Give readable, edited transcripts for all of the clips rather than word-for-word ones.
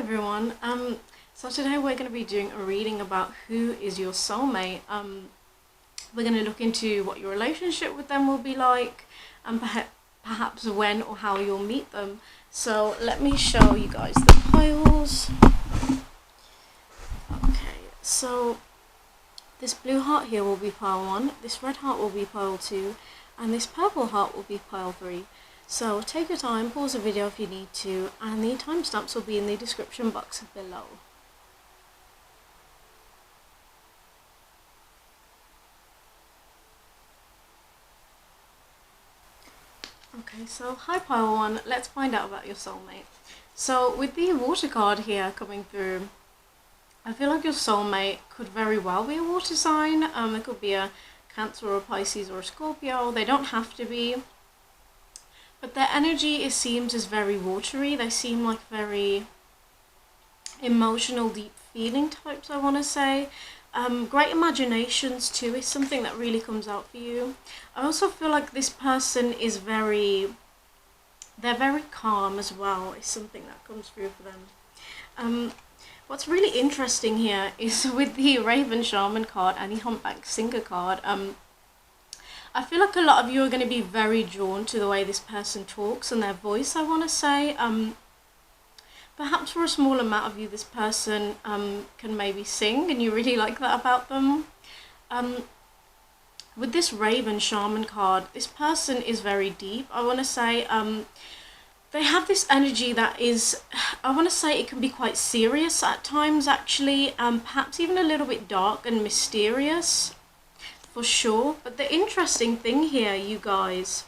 everyone. So today we're going to be doing a reading about who is your soulmate. We're going to look into what your relationship with them will be like, and perhaps when or how you'll meet them. So let me show you guys the piles. Okay, so this blue heart here will be pile 1, this red heart will be pile 2, and this purple heart will be pile 3. So take your time, pause the video if you need to, and the timestamps will be in the description box below. Okay, so hi pile 1, let's find out about your soulmate. So with the water card here coming through, I feel like your soulmate could very well be a water sign. It could be a Cancer or a Pisces or a Scorpio. They don't have to be. But their energy, it seems, is very watery. They seem like very emotional, deep feeling types, I want to say. Great imaginations too is something that really comes out for you. I also feel like this person is they're very calm as well, is something that comes through for them. What's really interesting here is with the Raven Shaman card and the Humpback Singer card, I feel like a lot of you are going to be very drawn to the way this person talks and their voice, I want to say. Perhaps for a small amount of you, this person can maybe sing and you really like that about them. With this Raven Shaman card, this person is very deep, I want to say. They have this energy that is, I want to say it can be quite serious at times actually, perhaps even a little bit dark and mysterious. For sure. But the interesting thing here, you guys,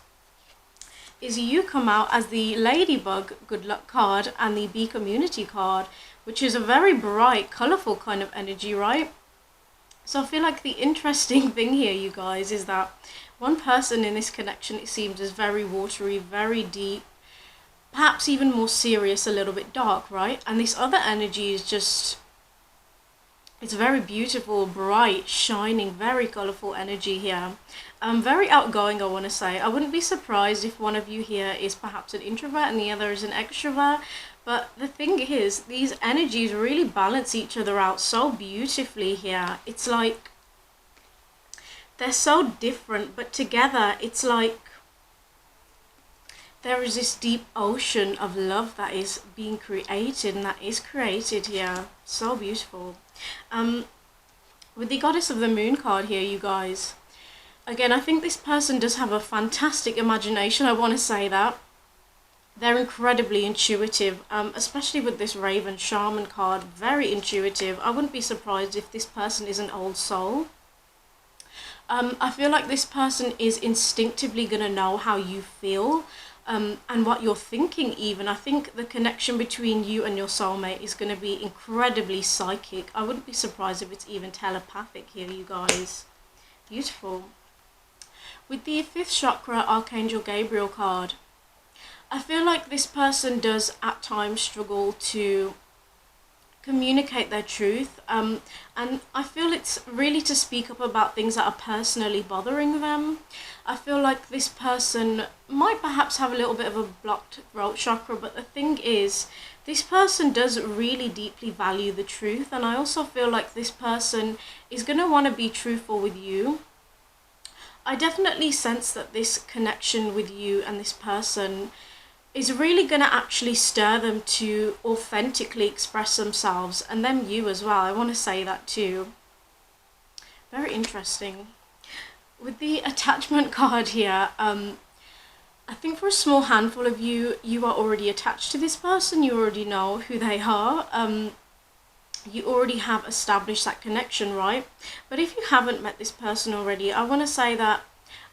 is you come out as the Ladybug Good Luck card and the Bee Community card, which is a very bright, colourful kind of energy, right? So I feel like the interesting thing here, you guys, is that one person in this connection, it seems, is very watery, very deep, perhaps even more serious, a little bit dark, right? And this other energy is just... it's very beautiful, bright, shining, very colourful energy here. Very outgoing, I want to say. I wouldn't be surprised if one of you here is perhaps an introvert and the other is an extrovert. But the thing is, these energies really balance each other out so beautifully here. It's like they're so different, but together it's like there is this deep ocean of love that is being created and that is created here. So beautiful. With the Goddess of the Moon card here, you guys, again, I think this person does have a fantastic imagination, I want to say that. They're incredibly intuitive, especially with this Raven Shaman card, very intuitive. I wouldn't be surprised if this person is an old soul. I feel like this person is instinctively going to know how you feel. And what you're thinking even. I think the connection between you and your soulmate is going to be incredibly psychic. I wouldn't be surprised if it's even telepathic here, you guys. Beautiful. With the 5th chakra Archangel Gabriel card, I feel like this person does at times struggle to communicate their truth, and I feel it's really to speak up about things that are personally bothering them. I feel like this person might perhaps have a little bit of a blocked throat chakra, but the thing is, this person does really deeply value the truth, and I also feel like this person is going to want to be truthful with you. I definitely sense that this connection with you and this person is really going to actually stir them to authentically express themselves, and them you as well. I want to say that too. Very interesting. With the attachment card here, I think for a small handful of you, you are already attached to this person. You already know who they are. You already have established that connection, right? But if you haven't met this person already, I want to say that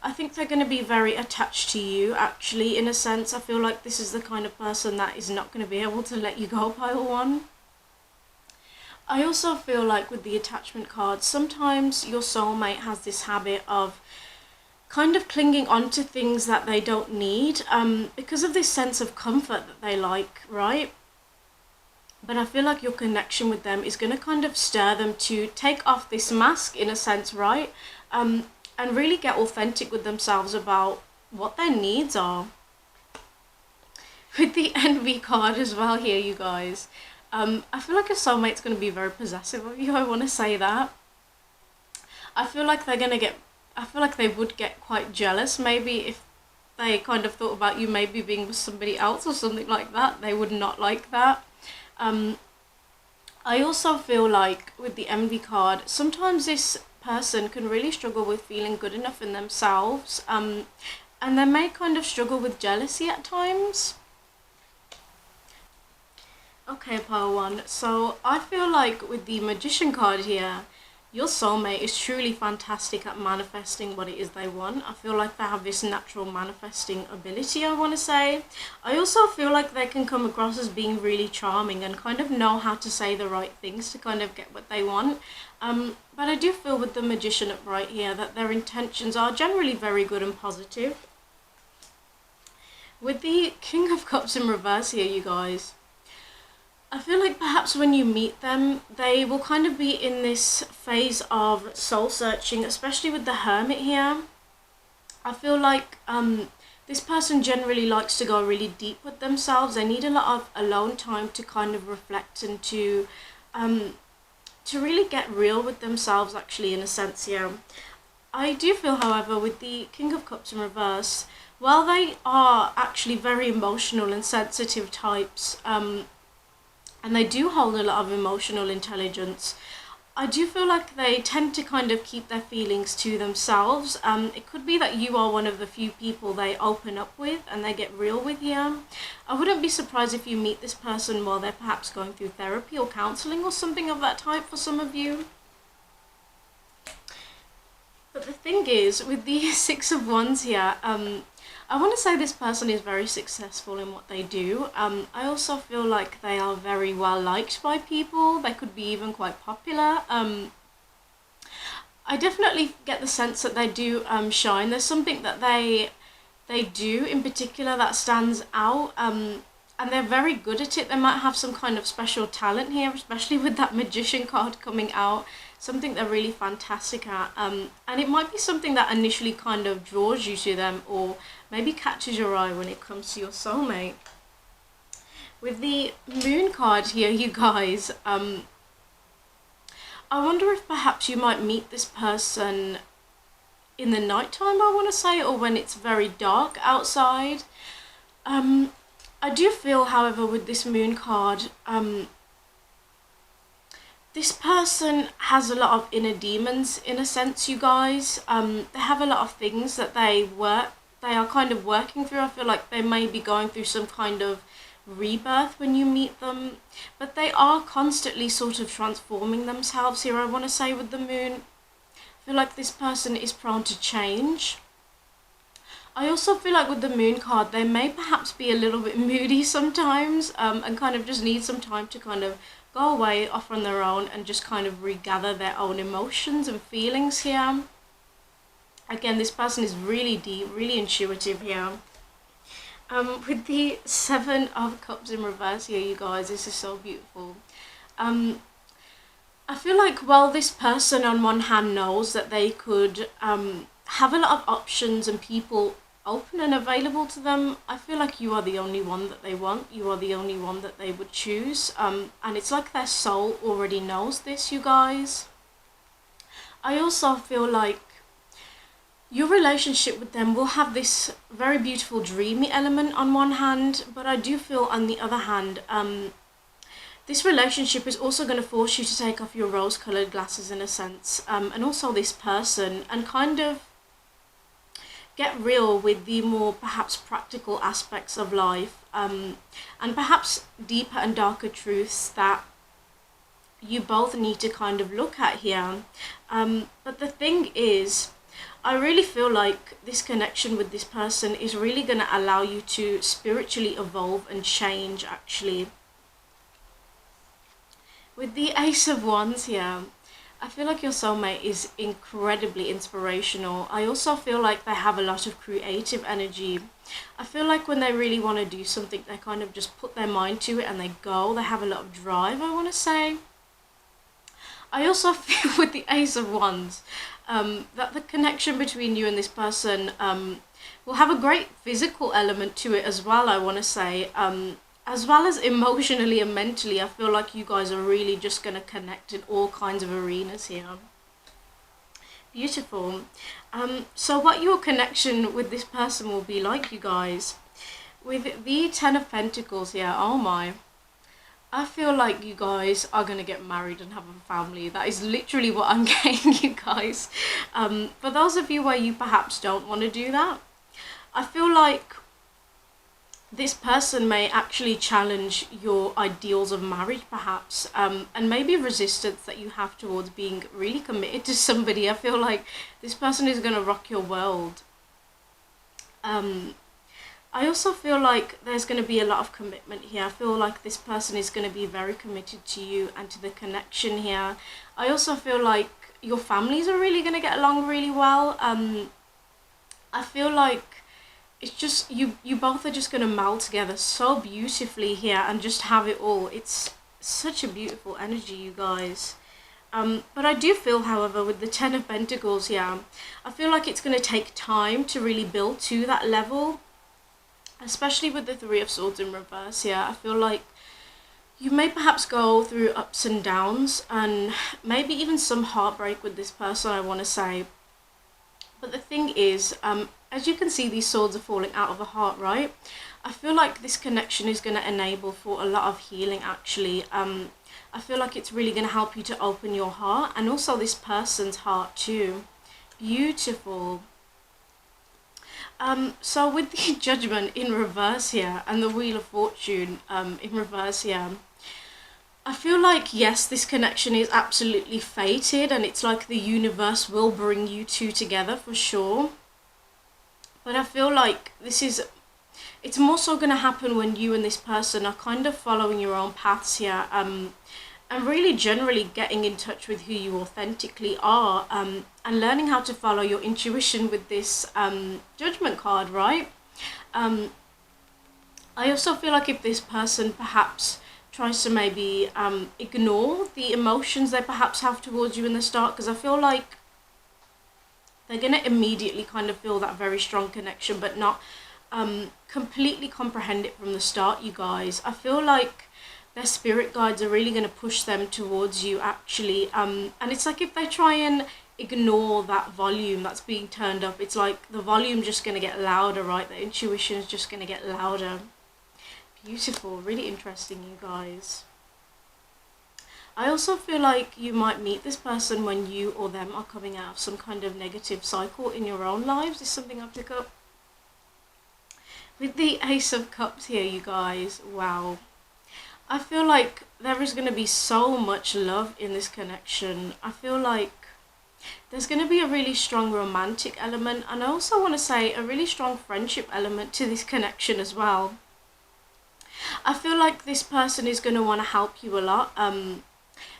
I think they're going to be very attached to you, actually, in a sense. I feel like this is the kind of person that is not going to be able to let you go, pile 1. I also feel like with the attachment card, sometimes your soulmate has this habit of kind of clinging on to things that they don't need, because of this sense of comfort that they like, right? But I feel like your connection with them is going to kind of stir them to take off this mask, in a sense, right? And really get authentic with themselves about what their needs are. With the Envy card as well here, you guys, I feel like your soulmate's going to be very possessive of you, I want to say that. I feel like I feel like they would get quite jealous maybe if they kind of thought about you maybe being with somebody else or something like that. They would not like that. I also feel like with the envy card, sometimes this person can really struggle with feeling good enough in themselves, and they may kind of struggle with jealousy at times. Okay, pile one. So I feel like with the magician card here, your soulmate is truly fantastic at manifesting what it is they want. I feel like they have this natural manifesting ability, I want to say. I also feel like they can come across as being really charming and kind of know how to say the right things to kind of get what they want. But I do feel with the magician up right here that their intentions are generally very good and positive. With the King of Cups in reverse here, you guys, I feel like perhaps when you meet them, they will kind of be in this phase of soul searching, especially with the Hermit here. I feel like this person generally likes to go really deep with themselves. They need a lot of alone time to kind of reflect and to really get real with themselves, actually, in a sense here. I do feel, however, with the King of Cups in reverse, while they are actually very emotional and sensitive types, and they do hold a lot of emotional intelligence, I do feel like they tend to kind of keep their feelings to themselves. It could be that you are one of the few people they open up with and they get real with here. I wouldn't be surprised if you meet this person while they're perhaps going through therapy or counselling or something of that type for some of you. But the thing is, with the Six of Wands here, I want to say this person is very successful in what they do. I also feel like they are very well liked by people. They could be even quite popular. I definitely get the sense that they do shine. There's something that they do in particular that stands out, and they're very good at it. They might have some kind of special talent here, especially with that magician card coming out. Something they're really fantastic at, and it might be something that initially kind of draws you to them or maybe catches your eye when it comes to your soulmate. With the Moon card here, you guys, I wonder if perhaps you might meet this person in the nighttime, I want to say, or when it's very dark outside. I do feel, however, with this Moon card, this person has a lot of inner demons, in a sense, you guys. They have a lot of things that they are kind of working through. I feel like they may be going through some kind of rebirth when you meet them, but they are constantly sort of transforming themselves here, I want to say, with the Moon. I feel like this person is prone to change. I also feel like with the Moon card, they may perhaps be a little bit moody sometimes, and kind of just need some time to kind of go away off on their own and just kind of regather their own emotions and feelings here. Again, this person is really deep, really intuitive here. With the Seven of Cups in reverse here, you guys, this is so beautiful. I feel like while this person on one hand knows that they could have a lot of options and people open and available to them, I feel like you are the only one that they want. You are the only one that they would choose, and it's like their soul already knows this, you guys. I also feel like your relationship with them will have this very beautiful dreamy element on one hand, but I do feel on the other hand, this relationship is also going to force you to take off your rose-coloured glasses, in a sense, and also this person, and kind of get real with the more perhaps practical aspects of life, and perhaps deeper and darker truths that you both need to kind of look at here. But the thing is, I really feel like this connection with this person is really going to allow you to spiritually evolve and change, actually. With the Ace of Wands here, I feel like your soulmate is incredibly inspirational. I also feel like they have a lot of creative energy. I feel like when they really want to do something, they kind of just put their mind to it and they go. They have a lot of drive, I want to say. I also feel with the Ace of Wands that the connection between you and this person will have a great physical element to it as well, I want to say. as well as emotionally and mentally, I feel like you guys are really just going to connect in all kinds of arenas here. Beautiful. So what your connection with this person will be like, you guys, with the Ten of Pentacles here, oh my, I feel like you guys are going to get married and have a family. That is literally what I'm getting, you guys. For those of you where you perhaps don't want to do that, I feel like this person may actually challenge your ideals of marriage, perhaps, and maybe resistance that you have towards being really committed to somebody. I feel like this person is going to rock your world. I also feel like there's going to be a lot of commitment here. I feel like this person is going to be very committed to you and to the connection here. I also feel like your families are really going to get along really well. I feel like it's just you both are just going to meld together so beautifully here and just have it all. It's such a beautiful energy, you guys. But I do feel, however, with the Ten of Pentacles here, I feel like it's going to take time to really build to that level, especially with the Three of Swords in reverse here. I feel like you may perhaps go through ups and downs and maybe even some heartbreak with this person, I want to say. But the thing is, as you can see, these swords are falling out of the heart, right? I feel like this connection is going to enable for a lot of healing, actually. I feel like it's really going to help you to open your heart and also this person's heart too. Beautiful. So with the Judgment in reverse here and the Wheel of Fortune in reverse here, I feel like, yes, this connection is absolutely fated and it's like the universe will bring you two together for sure. But I feel like it's more so going to happen when you and this person are kind of following your own paths here, and really generally getting in touch with who you authentically are, and learning how to follow your intuition with this Judgment card, right? I also feel like if this person perhaps tries to maybe ignore the emotions they perhaps have towards you in the start, because I feel like they're going to immediately kind of feel that very strong connection but not completely comprehend it from the start, you guys. I feel like their spirit guides are really going to push them towards you, actually. And it's like if they try and ignore that volume that's being turned up, it's like the volume just going to get louder, right? The intuition is just going to get louder. Beautiful. Really interesting, you guys. I also feel like you might meet this person when you or them are coming out of some kind of negative cycle in your own lives. Is something I pick up. With the Ace of Cups here, you guys, wow. I feel like there is going to be so much love in this connection. I feel like there's going to be a really strong romantic element, and I also want to say a really strong friendship element to this connection as well. I feel like this person is going to want to help you a lot.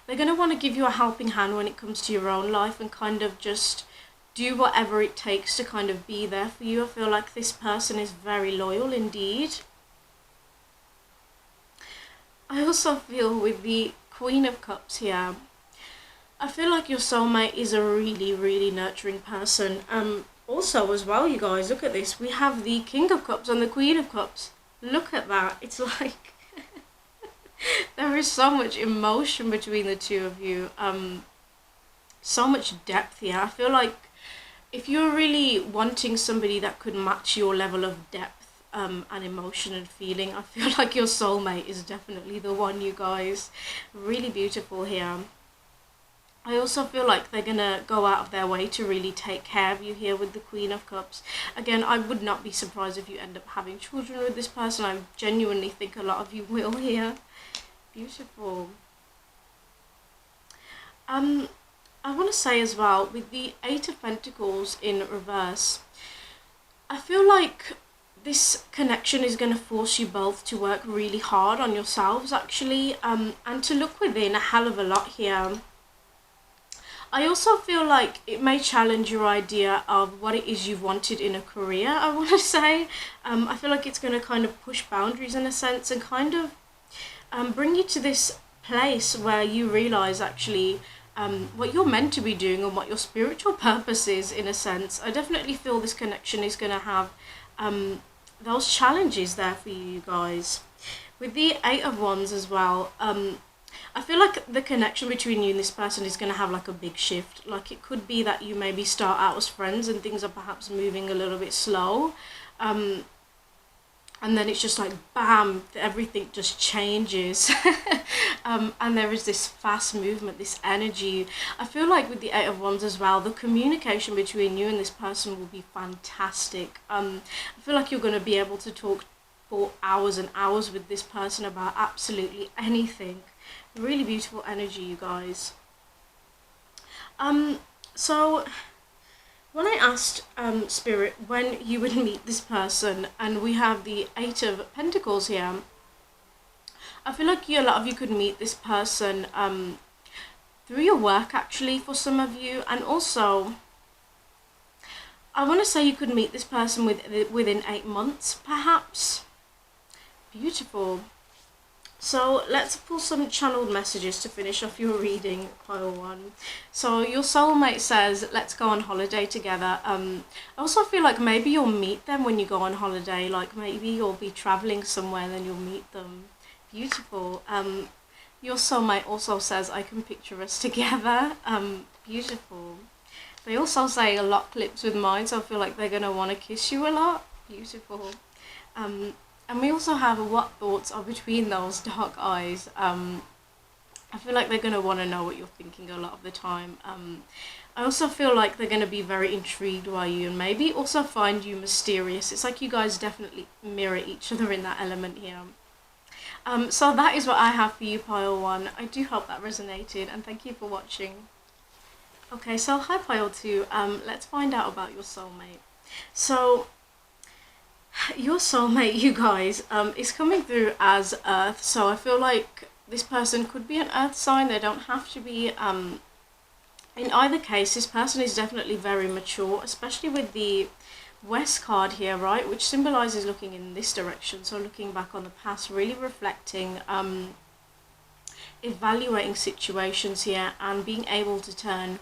They're going to want to give you a helping hand when it comes to your own life and kind of just do whatever it takes to kind of be there for you. I feel like this person is very loyal indeed. I also feel with the Queen of Cups here, I feel like your soulmate is a really, really nurturing person. Also as well, you guys, look at this. We have the King of Cups and the Queen of Cups. Look at that. It's like there is so much emotion between the two of you. So much depth here. I feel like if you're really wanting somebody that could match your level of depth and emotion and feeling, I feel like your soulmate is definitely the one, you guys. Really beautiful here. I also feel like they're going to go out of their way to really take care of you here with the Queen of Cups. Again, I would not be surprised if you end up having children with this person. I genuinely think a lot of you will here. Beautiful. I want to say as well, with the Eight of Pentacles in reverse, I feel like this connection is going to force you both to work really hard on yourselves, actually, and to look within a hell of a lot here. I also feel like it may challenge your idea of what it is you've wanted in a career, I want to say. I feel like it's going to kind of push boundaries in a sense and kind of bring you to this place where you realise actually what you're meant to be doing and what your spiritual purpose is, in a sense. I definitely feel this connection is going to have those challenges there for you guys. With the Eight of Wands as well, I feel like the connection between you and this person is going to have like a big shift. Like it could be that you maybe start out as friends and things are perhaps moving a little bit slow. And then it's just like bam, everything just changes. And there is this fast movement, this energy. I feel like with the Eight of Wands as well, the communication between you and this person will be fantastic. I feel like you're going to be able to talk for hours and hours with this person about absolutely anything. Really beautiful energy, you guys. So when I asked Spirit when you would meet this person, and we have the Eight of Pentacles here, I feel like a lot of you could meet this person through your work, actually, for some of you. And also, I want to say you could meet this person within 8 months, perhaps. Beautiful. So let's pull some channeled messages to finish off your reading, pile 1. So your soulmate says, let's go on holiday together. I also feel like maybe you'll meet them when you go on holiday. Like maybe you'll be traveling somewhere and then you'll meet them. Beautiful. Your soulmate also says, I can picture us together. Beautiful. They also say a lot clips with mine, so I feel like they're going to want to kiss you a lot. Beautiful. And we also have what thoughts are between those dark eyes. I feel like they're going to want to know what you're thinking a lot of the time. I also feel like they're going to be very intrigued by you and maybe also find you mysterious. It's like you guys definitely mirror each other in that element here. So that is what I have for you, pile 1. I do hope that resonated, and thank you for watching. Okay, so hi pile 2. Let's find out about your soulmate. So your soulmate, you guys, is coming through as Earth. So I feel like this person could be an Earth sign. They don't have to be. In either case, this person is definitely very mature, especially with the West card here, right, which symbolizes looking in this direction. So looking back on the past, really reflecting, evaluating situations here, and being able to turn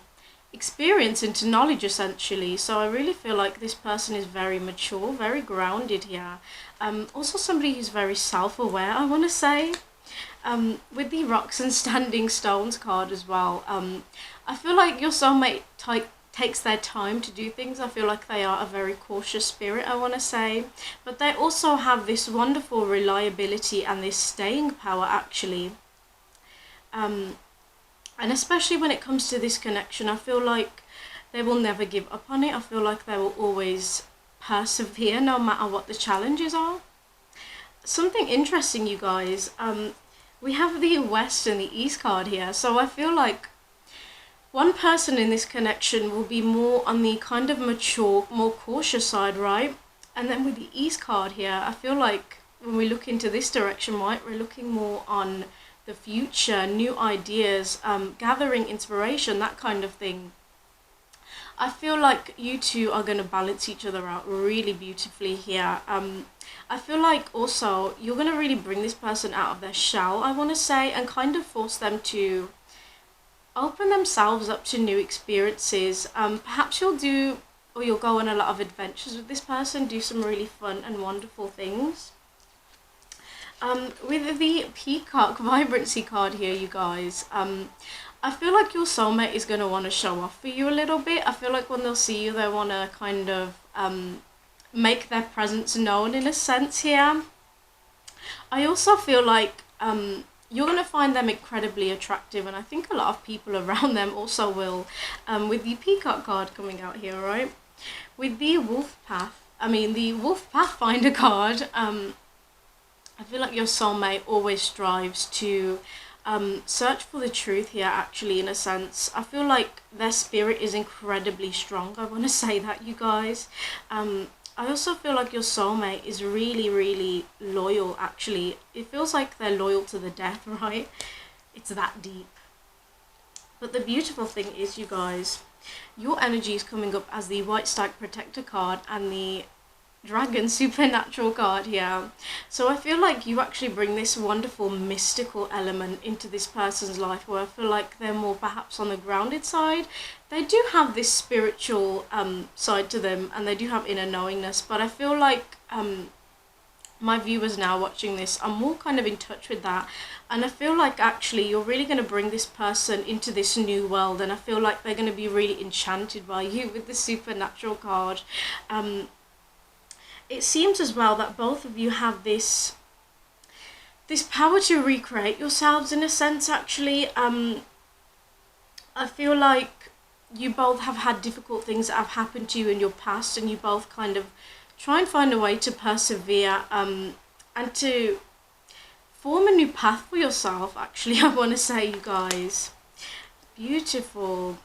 experience into knowledge, essentially. So I really feel like this person is very mature, very grounded here. Also somebody who's very self-aware, I want to say. With the Rocks and Standing Stones card as well, I feel like your soulmate takes their time to do things. I feel like they are a very cautious spirit, I want to say, but they also have this wonderful reliability and this staying power, actually. And especially when it comes to this connection, I feel like they will never give up on it. I feel like they will always persevere no matter what the challenges are. Something interesting, you guys, we have the West and the East card here. So I feel like one person in this connection will be more on the kind of mature, more cautious side, right? And then with the East card here, I feel like when we look into this direction, right, we're looking more on the future, new ideas, gathering inspiration, that kind of thing. I feel like you two are going to balance each other out really beautifully here. I feel like also you're going to really bring this person out of their shell, I want to say, and kind of force them to open themselves up to new experiences. Perhaps you'll go on a lot of adventures with this person, do some really fun and wonderful things. With the Peacock Vibrancy card here, you guys, I feel like your soulmate is going to want to show off for you a little bit. I feel like when they'll see you, they want to kind of make their presence known in a sense here. I also feel like you're going to find them incredibly attractive, and I think a lot of people around them also will, with the Peacock card coming out here, right? With the Wolf Pathfinder card, I feel like your soulmate always strives to search for the truth here, actually, in a sense. I feel like their spirit is incredibly strong. I want to say that, you guys. I also feel like your soulmate is really, really loyal, actually. It feels like they're loyal to the death, right? It's that deep. But the beautiful thing is, you guys, your energy is coming up as the White Stag Protector card and the Dragon Supernatural card here. So I feel like you actually bring this wonderful mystical element into this person's life, where I feel like they're more perhaps on the grounded side. They do have this spiritual side to them, and they do have inner knowingness, but I feel like my viewers now watching this are more kind of in touch with that, and I feel like actually you're really going to bring this person into this new world, and I feel like they're going to be really enchanted by you with the supernatural card. It seems as well that both of you have this power to recreate yourselves in a sense, actually. I feel like you both have had difficult things that have happened to you in your past, and you both kind of try and find a way to persevere and to form a new path for yourself, actually. I want to say, you guys, beautiful,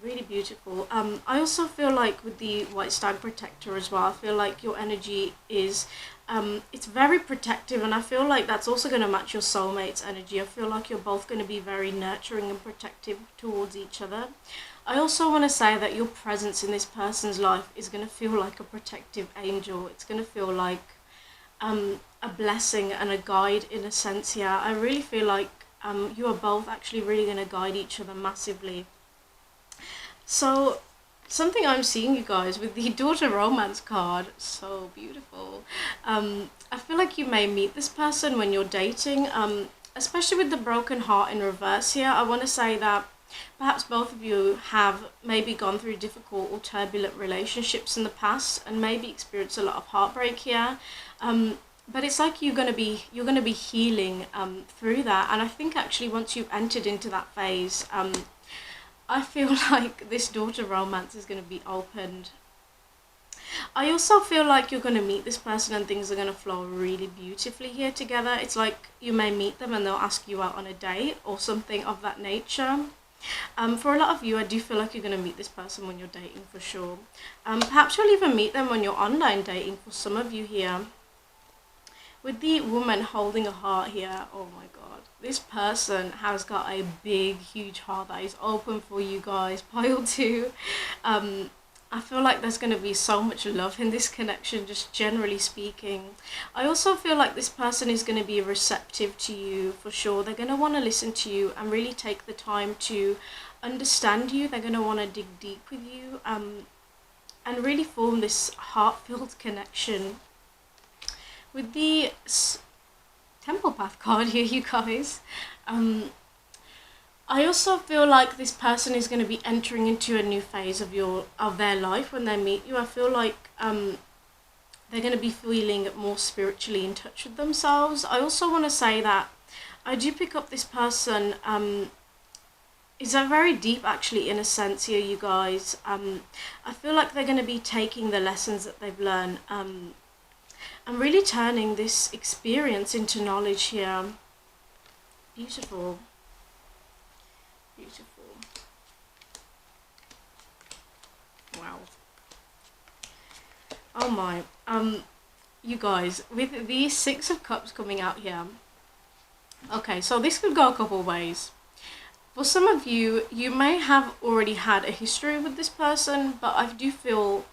really beautiful. I also feel like with the White Stag Protector as well, I feel like your energy is it's very protective, and I feel like that's also going to match your soulmate's energy. I feel like you're both going to be very nurturing and protective towards each other. I also want to say that your presence in this person's life is going to feel like a protective angel. It's going to feel like a blessing and a guide in a sense here. I really feel like you are both actually really going to guide each other massively. So something I'm seeing, you guys, with the Daughter Romance card, so beautiful. I feel like you may meet this person when you're dating, especially with the broken heart in reverse here. I want to say that perhaps both of you have maybe gone through difficult or turbulent relationships in the past, and maybe experienced a lot of heartbreak here. But it's like you're gonna be healing through that, and I think actually once you've entered into that phase, I feel like this Daughter Romance is going to be opened. I also feel like you're going to meet this person and things are going to flow really beautifully here together. It's like you may meet them and they'll ask you out on a date or something of that nature. For a lot of you, I do feel like you're going to meet this person when you're dating for sure. Perhaps you'll even meet them when you're online dating for some of you here. With the Woman holding a heart here, oh my god. This person has got a big, huge heart that is open for you guys. Pile 2. I feel like there's going to be so much love in this connection, just generally speaking. I also feel like this person is going to be receptive to you for sure. They're going to want to listen to you and really take the time to understand you. They're going to want to dig deep with you and really form this heart-filled connection. With the Temple Path card here, you guys, I also feel like this person is going to be entering into a new phase of their life when they meet you. I feel like they're going to be feeling more spiritually in touch with themselves. I also want to say that I do pick up this person is a very deep, actually, in a sense here, you guys. I feel like they're going to be taking the lessons that they've learned and really turning this experience into knowledge here. Beautiful. Beautiful. Wow. Oh my. You guys, with the Six of Cups coming out here. Okay, so this could go a couple ways. For some of you, you may have already had a history with this person, but I do feel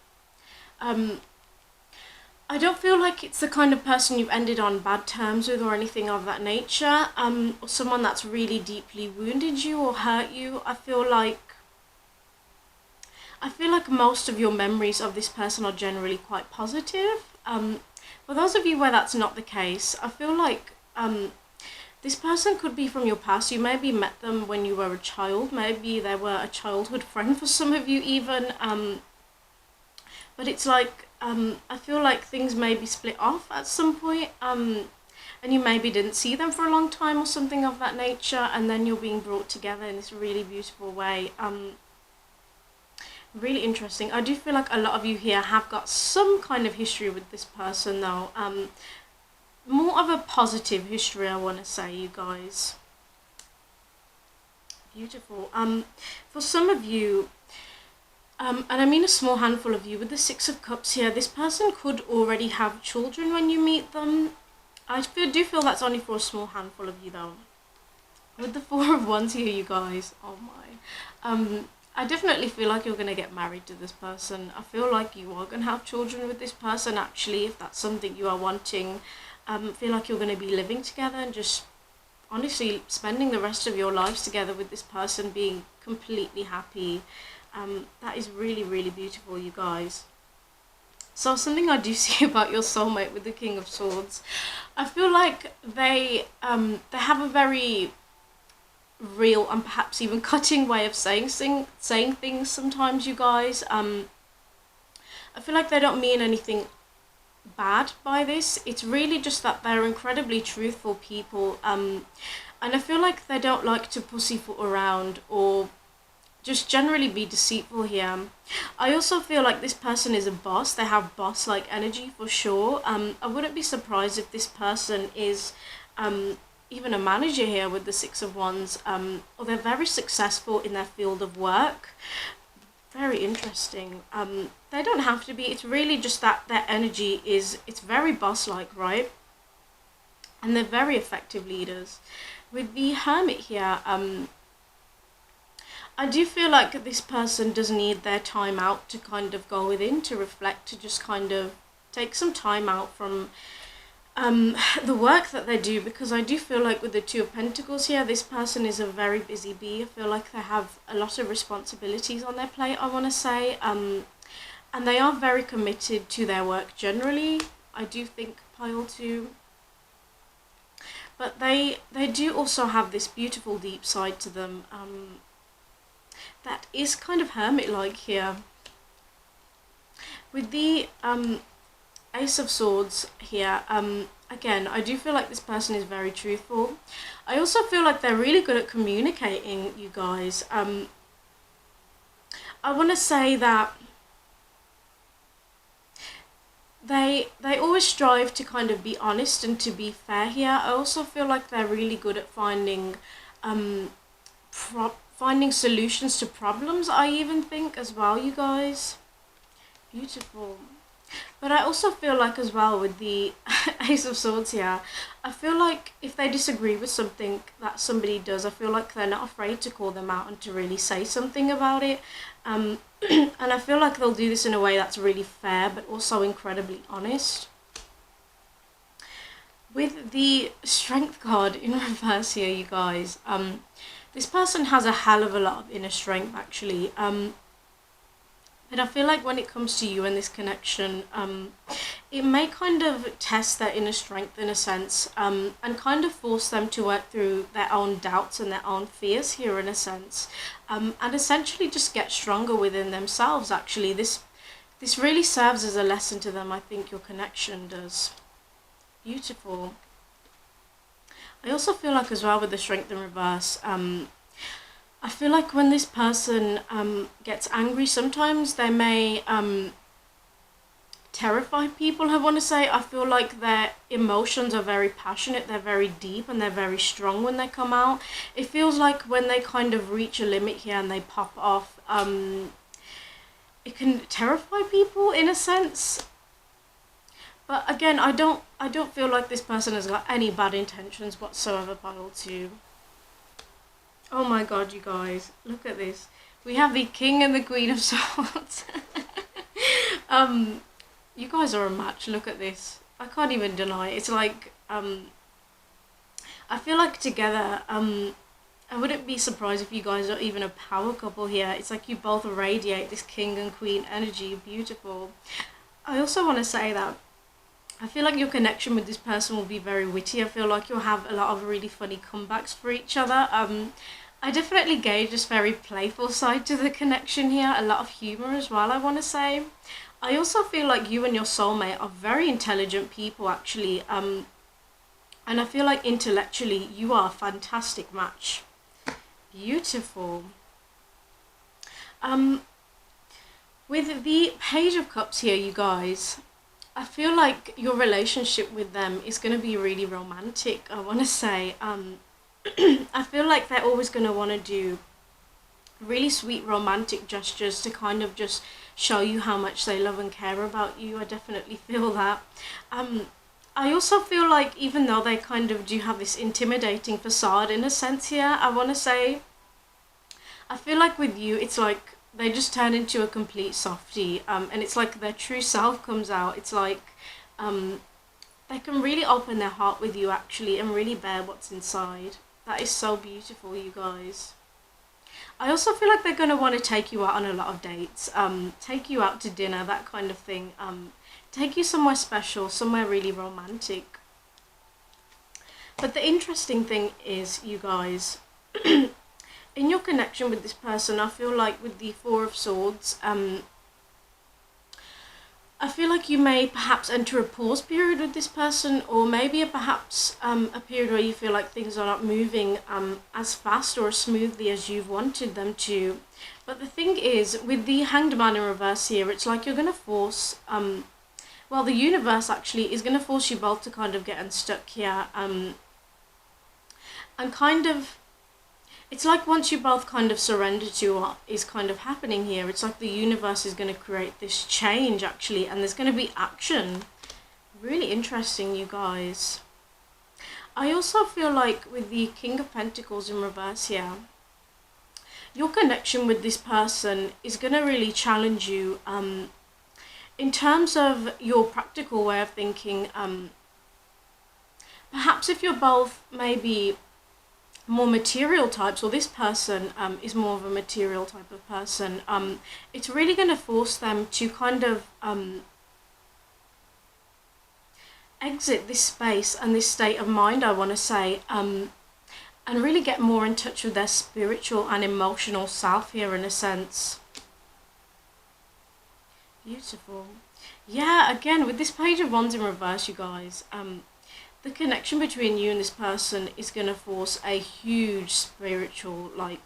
I don't feel like it's the kind of person you've ended on bad terms with or anything of that nature, or someone that's really deeply wounded you or hurt you. I feel like most of your memories of this person are generally quite positive. For those of you where that's not the case, I feel like this person could be from your past. You maybe met them when you were a child. Maybe they were a childhood friend for some of you even. But it's like, I feel like things may be split off at some point, and you maybe didn't see them for a long time or something of that nature, and then you're being brought together in this really beautiful way. Really interesting. I do feel like a lot of you here have got some kind of history with this person though. More of a positive history, I want to say, you guys. Beautiful. For some of you, and I mean a small handful of you, with the Six of Cups here, this person could already have children when you meet them. I do feel that's only for a small handful of you though. With the Four of Wands here, you guys, oh my. I definitely feel like you're going to get married to this person. I feel like you are going to have children with this person, actually, if that's something you are wanting. I feel like you're going to be living together and just honestly spending the rest of your lives together with this person, being completely happy. That is really, really beautiful, you guys. So something I do see about your soulmate with the King of Swords, I feel like they have a very real and perhaps even cutting way of saying things sometimes, you guys. I feel like they don't mean anything bad by this. It's really just that they're incredibly truthful people, and I feel like they don't like to pussyfoot around or just generally be deceitful here. I also feel like this person is a boss. They have boss-like energy for sure. I wouldn't be surprised if this person is even a manager here with the Six of Wands, or they're very successful in their field of work. Very interesting. They don't have to be. It's really just that their energy it's very boss-like, right? And they're very effective leaders. With the Hermit here, I do feel like this person does need their time out to kind of go within, to reflect, to just kind of take some time out from the work that they do, because I do feel like with the Two of Pentacles here, this person is a very busy bee. I feel like they have a lot of responsibilities on their plate, I want to say, and they are very committed to their work generally, I do think, pile 2. But they do also have this beautiful deep side to them, that is kind of hermit-like here. With the Ace of Swords here, again, I do feel like this person is very truthful. I also feel like they're really good at communicating, you guys. I want to say that they always strive to kind of be honest and to be fair here. I also feel like they're really good at finding finding solutions to problems, I even think, as well, you guys. Beautiful. But I also feel like as well with the Ace of Swords here, I feel like if they disagree with something that somebody does, I feel like they're not afraid to call them out and to really say something about it. And I feel like they'll do this in a way that's really fair, but also incredibly honest. With the Strength card in reverse here, you guys, this person has a hell of a lot of inner strength, actually. But I feel like when it comes to you and this connection, it may kind of test their inner strength in a sense, and kind of force them to work through their own doubts and their own fears here in a sense, and essentially just get stronger within themselves, actually. This really serves as a lesson to them, I think your connection does. Beautiful. I also feel like as well with the Strength in reverse, I feel like when this person gets angry, sometimes they may terrify people, I want to say. I feel like their emotions are very passionate, they're very deep, and they're very strong when they come out. It feels like when they kind of reach a limit here and they pop off, it can terrify people in a sense. But again, I don't feel like this person has got any bad intentions whatsoever, pile 2. Oh my god, you guys, look at this. We have the King and the Queen of Swords. You guys are a match, look at this. I can't even deny it. It's like, I feel like together, I wouldn't be surprised if you guys are even a power couple here. It's like you both radiate this King and Queen energy, beautiful. I also want to say that I feel like your connection with this person will be very witty. I feel like you'll have a lot of really funny comebacks for each other. I definitely gauge this very playful side to the connection here. A lot of humour as well, I want to say. I also feel like you and your soulmate are very intelligent people, actually. And I feel like intellectually you are a fantastic match. Beautiful. With the Page of Cups here, you guys, I feel like your relationship with them is going to be really romantic, I want to say. I feel like they're always going to want to do really sweet romantic gestures to kind of just show you how much they love and care about you. I definitely feel that. I also feel like even though they kind of do have this intimidating facade in a sense here, I want to say, I feel like with you, it's like they just turn into a complete softie, and it's like their true self comes out. It's like they can really open their heart with you, actually, and really bear what's inside. That is so beautiful, you guys. I also feel like they're going to want to take you out on a lot of dates, take you out to dinner, that kind of thing. take you somewhere special, somewhere really romantic. But the interesting thing is, you guys, in your connection with this person, I feel like with the Four of Swords, I feel like you may perhaps enter a pause period with this person, or maybe perhaps a period where you feel like things are not moving as fast or as smoothly as you've wanted them to. But the thing is, with the Hanged Man in reverse here, it's like you're going to force, well, the universe actually is going to force you both to kind of get unstuck here, and kind of, it's like once you both kind of surrender to what is kind of happening here, it's like the universe is going to create this change actually, and there's going to be action. Really interesting, you guys. I also feel like with the King of Pentacles in reverse here, your connection with this person is going to really challenge you in terms of your practical way of thinking. Perhaps if you're both maybe more material types, or this person is more of a material type of person, it's really going to force them to kind of exit this space and this state of mind, I want to say, and really get more in touch with their spiritual and emotional self here, in a sense. Beautiful. Yeah, again, with this Page of Wands in reverse, you guys, the connection between you and this person is going to force a huge spiritual, like,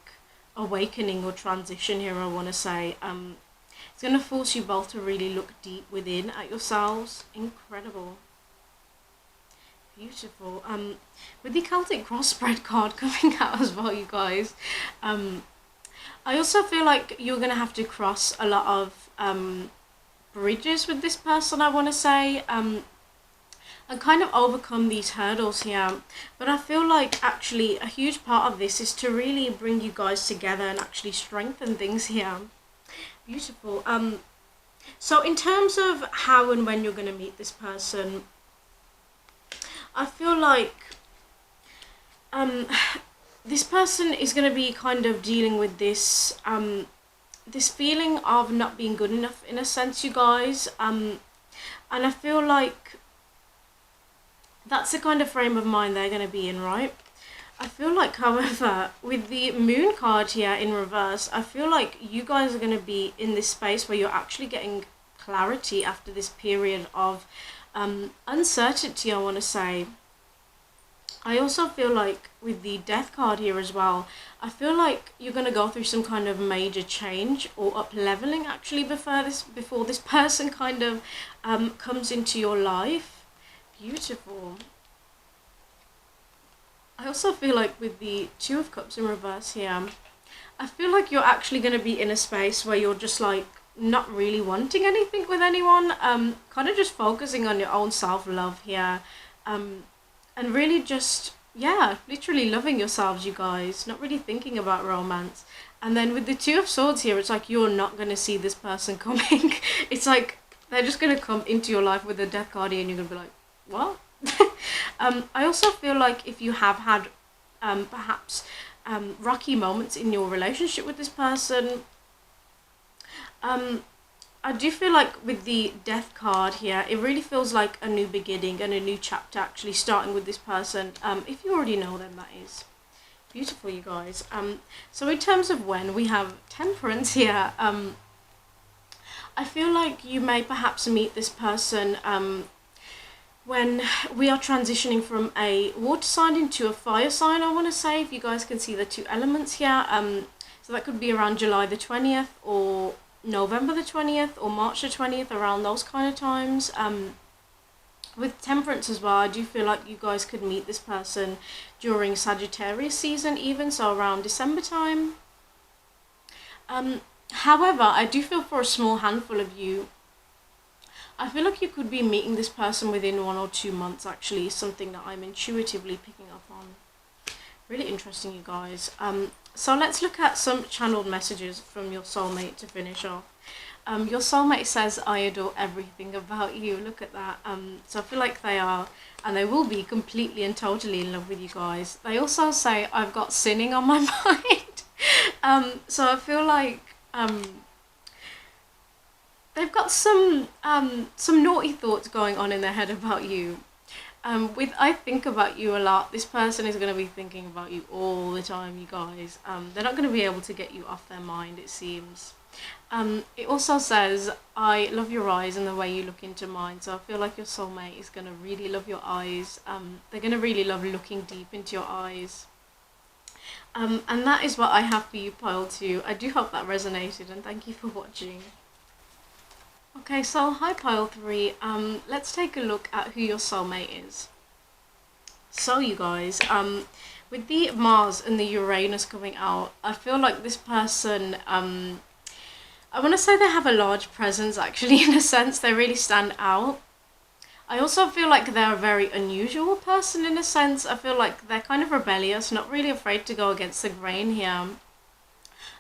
awakening or transition here, I want to say. It's going to force you both to really look deep within at yourselves. Incredible. Beautiful. With the Celtic Cross spread card coming out as well, you guys, I also feel like you're going to have to cross a lot of bridges with this person, I want to say, and kind of overcome these hurdles here. But I feel like actually a huge part of this is to really bring you guys together and actually strengthen things here. Beautiful. So in terms of how and when you're going to meet this person, I feel like this person is going to be kind of dealing with this this feeling of not being good enough, in a sense, you guys, and I feel like that's the kind of frame of mind they're going to be in, right? I feel like, however, with the Moon card here in reverse, I feel like you guys are going to be in this space where you're actually getting clarity after this period of uncertainty, I want to say. I also feel like with the Death card here as well, I feel like you're going to go through some kind of major change or up-leveling actually before this person kind of comes into your life. Beautiful. I also feel like with the Two of Cups in reverse here, I feel like you're actually going to be in a space where you're just like not really wanting anything with anyone, kind of just focusing on your own self-love here, and really just, yeah, literally loving yourselves, you guys, not really thinking about romance. And then with the Two of Swords here, it's like you're not going to see this person coming. It's like they're just going to come into your life with the Death card here, and you're going to be like, what? I also feel like if you have had perhaps rocky moments in your relationship with this person, I do feel like with the Death card here, it really feels like a new beginning and a new chapter actually starting with this person, if you already know them, that is. Beautiful, you guys. So in terms of when, we have Temperance here. I feel like you may perhaps meet this person when we are transitioning from a water sign into a fire sign, I want to say, if you guys can see the two elements here. So that could be around July the 20th or November the 20th or March the 20th, around those kind of times. With Temperance as well, I do feel like you guys could meet this person during Sagittarius season even, so around December time. However, I do feel for a small handful of you, I feel like you could be meeting this person within 1 or 2 months, actually, something that I'm intuitively picking up on. Really interesting, you guys. So let's look at some channeled messages from your soulmate to finish off. Your soulmate says, I adore everything about you. Look at that. So I feel like they are, and they will be, completely and totally in love with you guys. They also say, I've got sinning on my mind. So I feel like they've got some naughty thoughts going on in their head about you. With I think about you a lot, this person is going to be thinking about you all the time, you guys. They're not going to be able to get you off their mind, it seems. It also says, I love your eyes and the way you look into mine. So I feel like your soulmate is going to really love your eyes. They're going to really love looking deep into your eyes. And that is what I have for you, pile 2. I do hope that resonated, and thank you for watching. Okay, so hi pile 3. Let's take a look at who your soulmate is. So you guys, with the Mars and the Uranus coming out, I feel like this person, I want to say they have a large presence actually, in a sense. They really stand out. I also feel like they're a very unusual person in a sense. I feel like they're kind of rebellious, not really afraid to go against the grain here.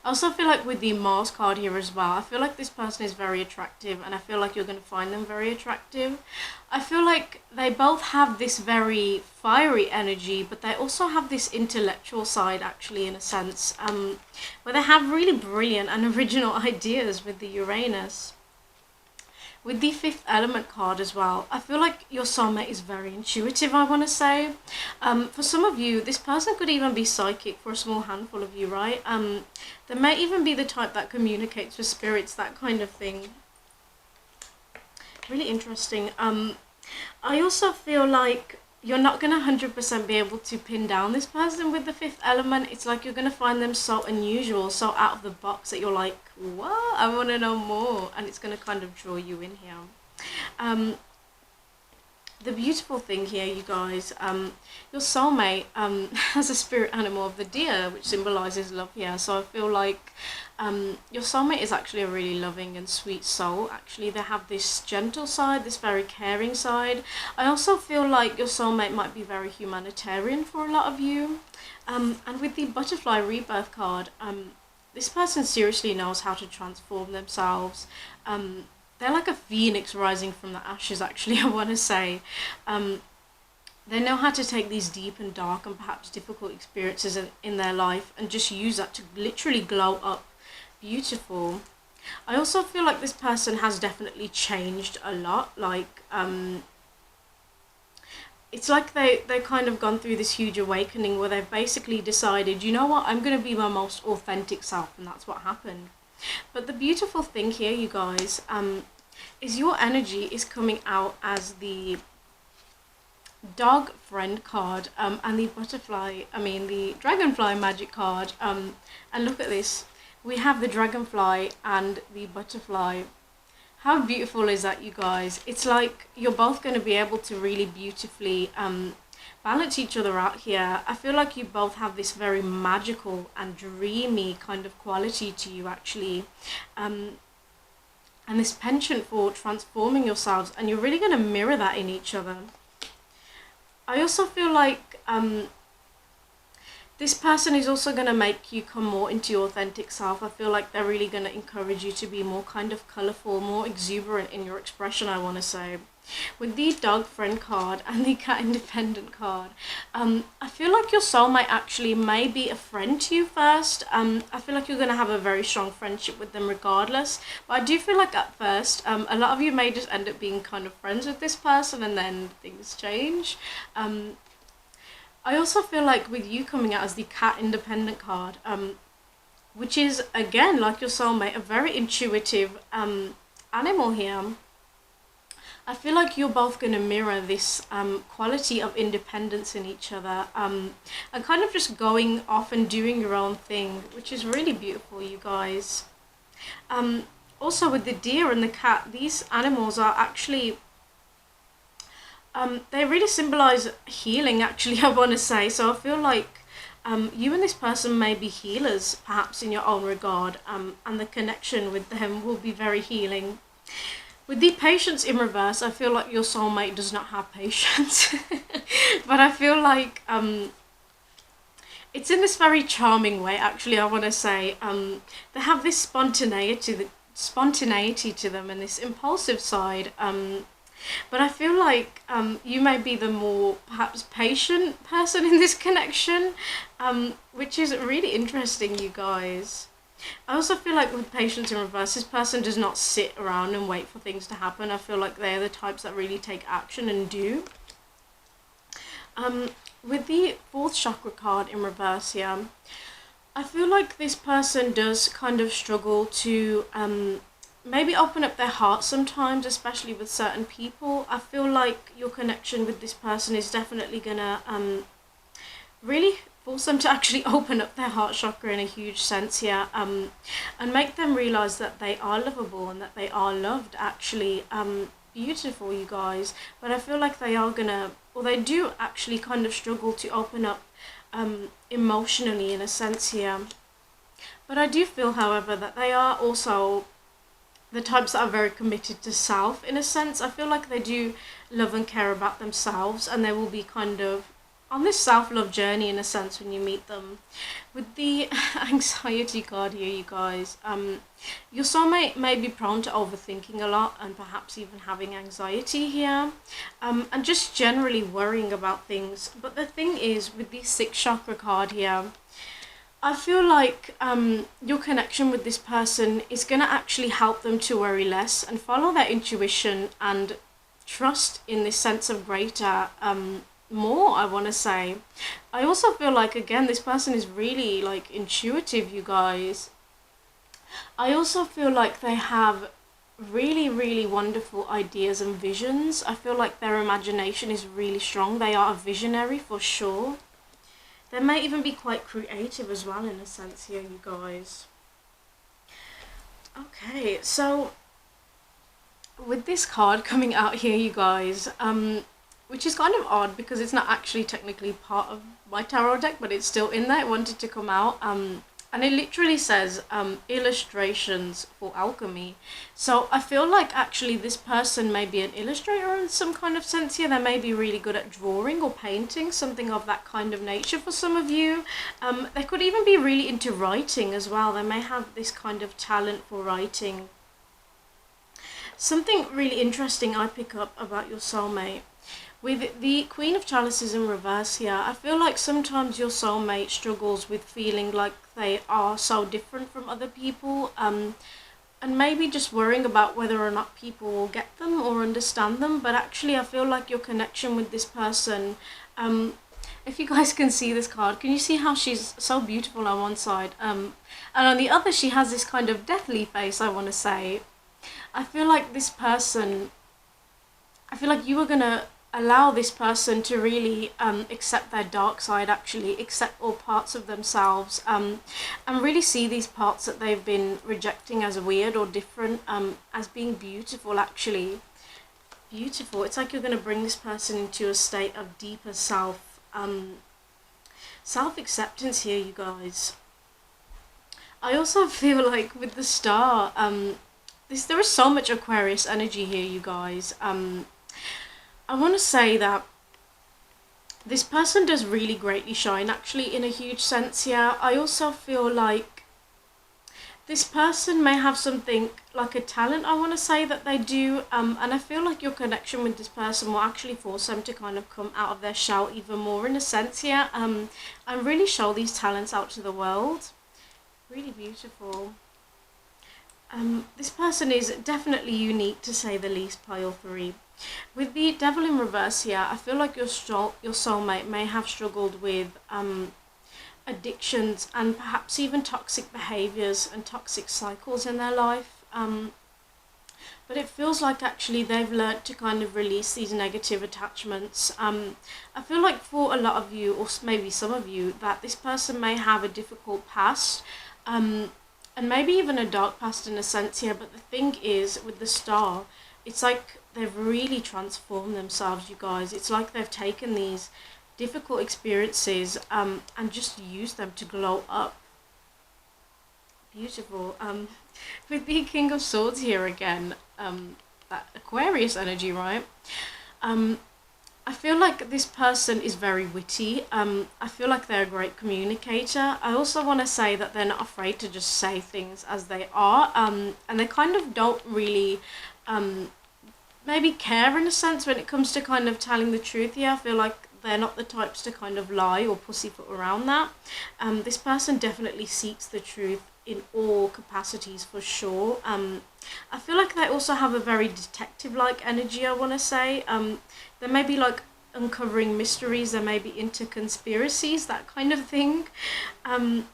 I also feel like with the Mars card here as well, I feel like this person is very attractive, and I feel like you're going to find them very attractive. I feel like they both have this very fiery energy, but they also have this intellectual side actually, in a sense, where they have really brilliant and original ideas with the Uranus. With the 5th element card as well, I feel like your soulmate is very intuitive, I want to say. For some of you, this person could even be psychic for a small handful of you, right? They may even be the type that communicates with spirits, that kind of thing. Really interesting. I also feel like you're not going to 100% be able to pin down this person with the 5th element. It's like you're going to find them so unusual, so out of the box, that you're like, what? I want to know more. And it's going to kind of draw you in here. The beautiful thing here, you guys, your soulmate has a spirit animal of the deer, which symbolizes love here. So I feel like your soulmate is actually a really loving and sweet soul. Actually, they have this gentle side, this very caring side. I also feel like your soulmate might be very humanitarian for a lot of you. And with the butterfly rebirth card, this person seriously knows how to transform themselves. They're like a phoenix rising from the ashes, actually, I want to say. They know how to take these deep and dark and perhaps difficult experiences in their life and just use that to literally glow up beautiful. I also feel like this person has definitely changed a lot. Like, it's like they kind of gone through this huge awakening where they've basically decided, you know what, I'm going to be my most authentic self, and that's what happened. But the beautiful thing here, you guys, is your energy is coming out as the dog friend card, and the the dragonfly magic card. And look at this. We have the dragonfly and the butterfly. How beautiful is that, you guys? It's like you're both going to be able to really beautifully balance each other out here. I feel like you both have this very magical and dreamy kind of quality to you, actually. And this penchant for transforming yourselves, and you're really going to mirror that in each other. I also feel like this person is also going to make you come more into your authentic self. I feel like they're really going to encourage you to be more kind of colourful, more exuberant in your expression, I want to say. With the dog friend card and the cat independent card, I feel like your soulmate actually may be a friend to you first. I feel like you're going to have a very strong friendship with them regardless. But I do feel like at first, a lot of you may just end up being kind of friends with this person, and then things change. I also feel like with you coming out as the cat independent card, which is, again, like your soulmate, a very intuitive animal here. I feel like you're both going to mirror this quality of independence in each other, and kind of just going off and doing your own thing, which is really beautiful, you guys. Also with the deer and the cat, these animals are actually, they really symbolize healing, actually, I want to say. So I feel like you and this person may be healers, perhaps in your own regard, and the connection with them will be very healing. With the patience in reverse, I feel like your soulmate does not have patience. But I feel like it's in this very charming way, actually, I want to say. They have this spontaneity to them, and this impulsive side. But I feel like you may be the more perhaps patient person in this connection, which is really interesting, you guys. I also feel like with patience in reverse, this person does not sit around and wait for things to happen. I feel like they're the types that really take action and do. With the fourth chakra card in reverse here, I feel like this person does kind of struggle to maybe open up their heart sometimes, especially with certain people. I feel like your connection with this person is definitely gonna really force them to actually open up their heart chakra in a huge sense here, and make them realize that they are lovable and that they are loved, actually. Beautiful, you guys. But I feel like they are gonna, or they do actually kind of struggle to open up emotionally in a sense here. But I do feel, however, that they are also the types that are very committed to self in a sense. I feel like they do love and care about themselves, and they will be kind of on this self-love journey in a sense when you meet them. With the anxiety card here, you guys, your soulmate may be prone to overthinking a lot and perhaps even having anxiety here, and just generally worrying about things. But the thing is, with the sixth chakra card here, I feel like your connection with this person is going to actually help them to worry less and follow their intuition and trust in this sense of greater more, I want to say. I also feel like, again, this person is really like intuitive, you guys. I also feel like they have really, really wonderful ideas and visions. I feel like their imagination is really strong. They are a visionary for sure. They may even be quite creative as well in a sense here, you guys. Okay, so with this card coming out here, you guys, which is kind of odd because it's not actually technically part of my tarot deck, but it's still in there. It wanted to come out. And it literally says illustrations for alchemy. So I feel like actually this person may be an illustrator in some kind of sense here. They may be really good at drawing or painting, something of that kind of nature for some of you. They could even be really into writing as well. They may have this kind of talent for writing. Something really interesting I pick up about your soulmate. With the Queen of Chalices in reverse here, I feel like sometimes your soulmate struggles with feeling like they are so different from other people, and maybe just worrying about whether or not people will get them or understand them. But actually I feel like your connection with this person, if you guys can see this card, can you see how she's so beautiful on one side, and on the other she has this kind of deathly face, I want to say. I feel like this person, I feel like you are gonna allow this person to really accept their dark side, actually accept all parts of themselves, and really see these parts that they've been rejecting as weird or different, as being beautiful, actually. Beautiful. It's like you're going to bring this person into a state of deeper self-acceptance here, you guys. I also feel like with the star, there is so much Aquarius energy here, you guys. I want to say that this person does really greatly shine, actually, in a huge sense here. I also feel like this person may have something like a talent, I want to say, that they do, and I feel like your connection with this person will actually force them to kind of come out of their shell even more in a sense here, and really show these talents out to the world. Really beautiful. This person is definitely unique, to say the least, pile 3. With the Devil in reverse here, I feel like your soulmate may have struggled with addictions and perhaps even toxic behaviours and toxic cycles in their life. But it feels like actually they've learnt to kind of release these negative attachments. I feel like for a lot of you, or maybe some of you, that this person may have a difficult past, and maybe even a dark past in a sense here. But the thing is, with the star, it's like they've really transformed themselves, you guys. It's like they've taken these difficult experiences and just used them to glow up. Beautiful. With the King of Swords here again, that Aquarius energy, right? I feel like this person is very witty. I feel like they're a great communicator. I also want to say that they're not afraid to just say things as they are, and they kind of don't really maybe care in a sense when it comes to kind of telling the truth. Yeah, I feel like they're not the types to kind of lie or pussyfoot around that. This person definitely seeks the truth in all capacities for sure. I feel like they also have a very detective-like energy, I want to say. They may be like uncovering mysteries, they may be into conspiracies, that kind of thing. Um,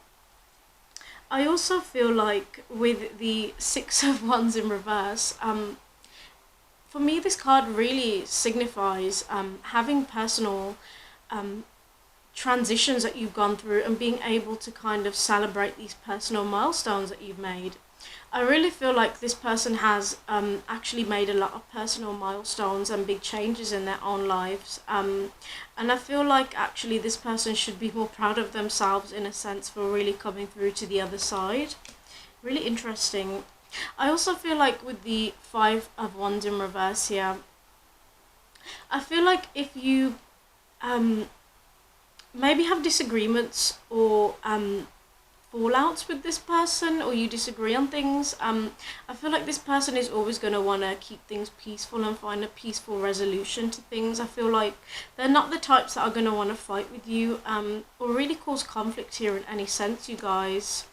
I also feel like with the Six of Wands in reverse, for me this card really signifies having personal um, transitions that you've gone through and being able to kind of celebrate these personal milestones that you've made. I really feel like this person has actually made a lot of personal milestones and big changes in their own lives. And I feel like actually this person should be more proud of themselves in a sense for really coming through to the other side. Really interesting. I also feel like with the Five of Wands in reverse here, I feel like if you um, maybe have disagreements or fallouts with this person, or you disagree on things, I feel like this person is always going to want to keep things peaceful and find a peaceful resolution to things. I feel like they're not the types that are going to want to fight with you or really cause conflict here in any sense, you guys.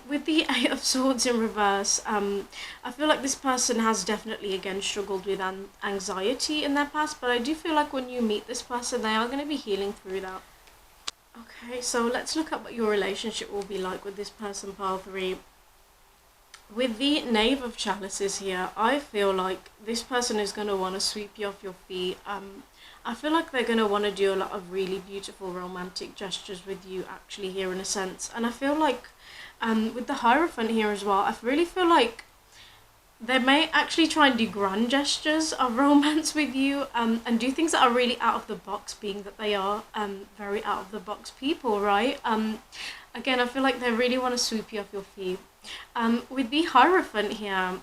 With the Eight of Swords in reverse, I feel like this person has definitely again struggled with anxiety in their past, but I do feel like when you meet this person, they are going to be healing through that. Okay, so let's look at what your relationship will be like with this person, pile 3. With the Knave of Chalices here, I feel like this person is going to want to sweep you off your feet. I feel like they're going to want to do a lot of really beautiful romantic gestures with you actually here in a sense. And I feel like with the Hierophant here as well, I really feel like they may actually try and do grand gestures of romance with you and do things that are really out of the box, being that they are very out of the box people, right? Again, I feel like they really want to sweep you off your feet. With the Hierophant here,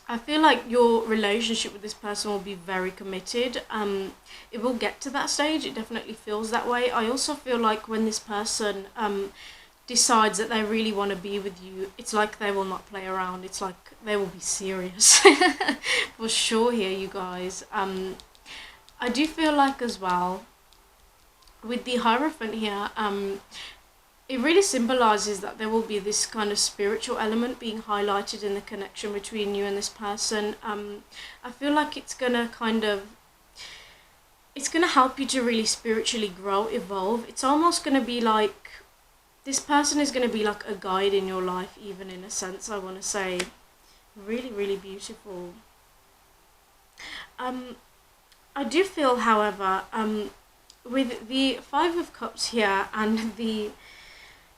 I feel like your relationship with this person will be very committed. It will get to that stage, it definitely feels that way. I also feel like when this person decides that they really want to be with you, it's like they will not play around. It's like they will be serious for sure here, you guys. I do feel like as well with the Hierophant here, it really symbolizes that there will be this kind of spiritual element being highlighted in the connection between you and this person. I feel like it's gonna help you to really spiritually grow, evolve. It's almost gonna be like this person is going to be like a guide in your life, even in a sense, I want to say. Really, really beautiful. I do feel, however, with the Five of Cups here and the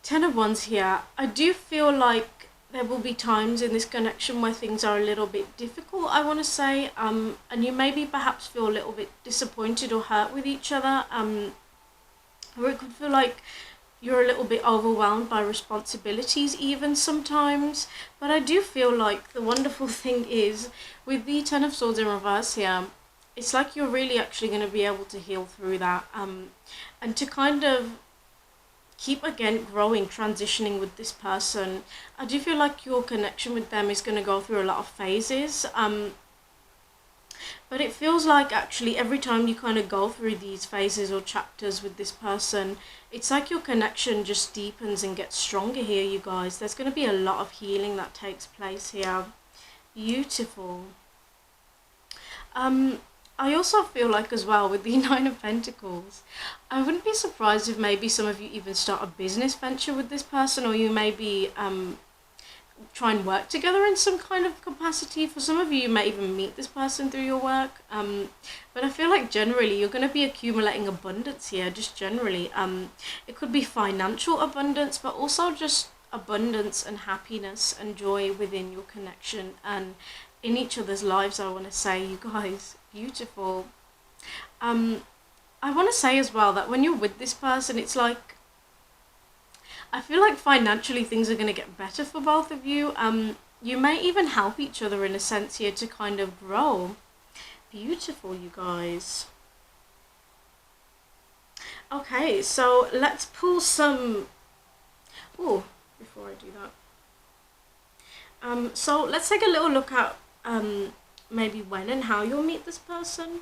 Ten of Wands here, I do feel like there will be times in this connection where things are a little bit difficult, I want to say, and you maybe perhaps feel a little bit disappointed or hurt with each other, or it could feel like you're a little bit overwhelmed by responsibilities even sometimes. But I do feel like the wonderful thing is with the Ten of Swords in reverse here, it's like you're really actually going to be able to heal through that and to kind of keep again growing, transitioning with this person. I do feel like your connection with them is going to go through a lot of phases. But it feels like actually every time you kind of go through these phases or chapters with this person, it's like your connection just deepens and gets stronger here, you guys. There's going to be a lot of healing that takes place here. Beautiful. I also feel like as well with the Nine of Pentacles, I wouldn't be surprised if maybe some of you even start a business venture with this person, or you maybe try and work together in some kind of capacity. For some of you, you may even meet this person through your work. But I feel like generally you're going to be accumulating abundance here, just generally. It could be financial abundance, but also just abundance and happiness and joy within your connection and in each other's lives, I want to say, you guys. Beautiful. I want to say as well that when you're with this person, it's like, I feel like financially things are going to get better for both of you. You may even help each other in a sense here to kind of grow. Beautiful, you guys. Okay, so let's pull some... Oh, before I do that. So let's take a little look at maybe when and how you'll meet this person.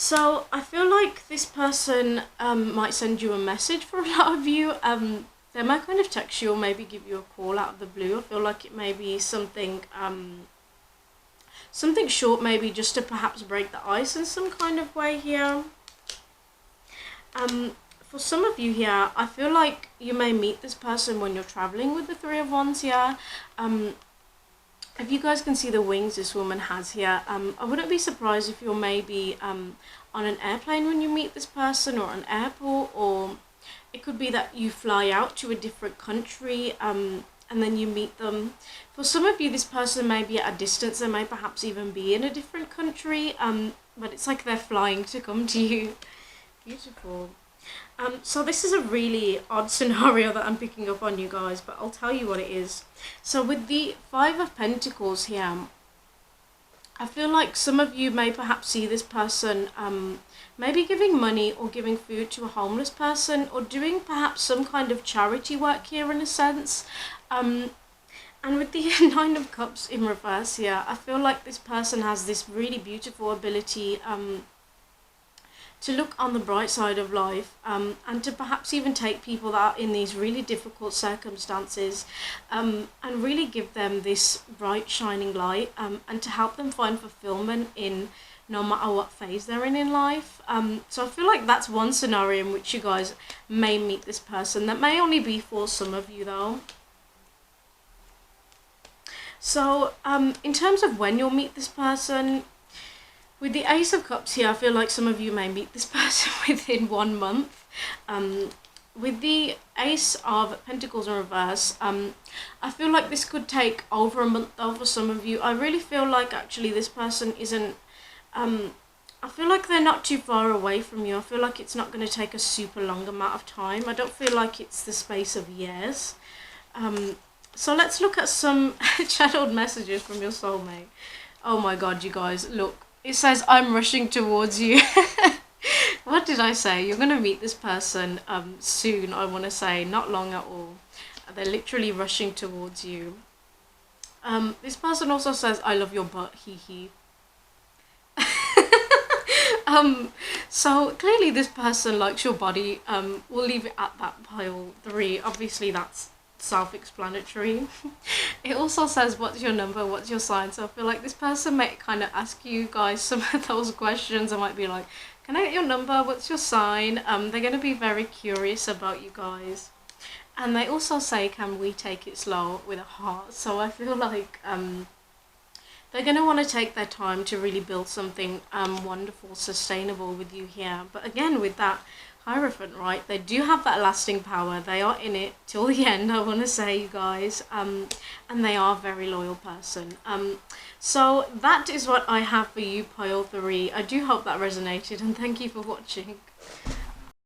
So I feel like this person might send you a message for a lot of you. They might kind of text you or maybe give you a call out of the blue. I feel like it may be something something short, maybe just to perhaps break the ice in some kind of way here. For some of you here, I feel like you may meet this person when you're traveling with the Three of Wands here. If you guys can see the wings this woman has here, I wouldn't be surprised if you're maybe on an airplane when you meet this person, or an airport, or it could be that you fly out to a different country and then you meet them. For some of you, this person may be at a distance, they may perhaps even be in a different country, but it's like they're flying to come to you. Beautiful. So this is a really odd scenario that I'm picking up on, you guys, but I'll tell you what it is. So with the Five of Pentacles here, I feel like some of you may perhaps see this person maybe giving money or giving food to a homeless person, or doing perhaps some kind of charity work here in a sense. And with the Nine of Cups in reverse here, I feel like this person has this really beautiful ability to look on the bright side of life, and to perhaps even take people that are in these really difficult circumstances and really give them this bright shining light, and to help them find fulfillment in no matter what phase they're in life. So I feel like that's one scenario in which you guys may meet this person. That may only be for some of you though. So in terms of when you'll meet this person, with the Ace of Cups here, I feel like some of you may meet this person within 1 month. With the Ace of Pentacles in reverse, I feel like this could take over a month though for some of you. I really feel like actually this person isn't, I feel like they're not too far away from you. I feel like it's not going to take a super long amount of time. I don't feel like it's the space of years. So let's look at some channeled messages from your soulmate. Oh my god, you guys, look. It says, I'm rushing towards you. What did I say? You're going to meet this person soon, I want to say. Not long at all. They're literally rushing towards you. This person also says, I love your butt, hee hee. So clearly this person likes your body. We'll leave it at that, pile 3. Obviously that's self-explanatory. It also says, what's your number, what's your sign? So I feel like this person might kind of ask you guys some of those questions. I might be like, can I get your number, what's your sign? They're going to be very curious about you guys. And they also say, can we take it slow, with a heart. So I feel like they're going to want to take their time to really build something wonderful, sustainable with you here. But again, with that Hierophant, right, they do have that lasting power. They are in it till the end, I want to say, you guys, and they are a very loyal person. So that is what I have for you, pile 3. I do hope that resonated, and thank you for watching.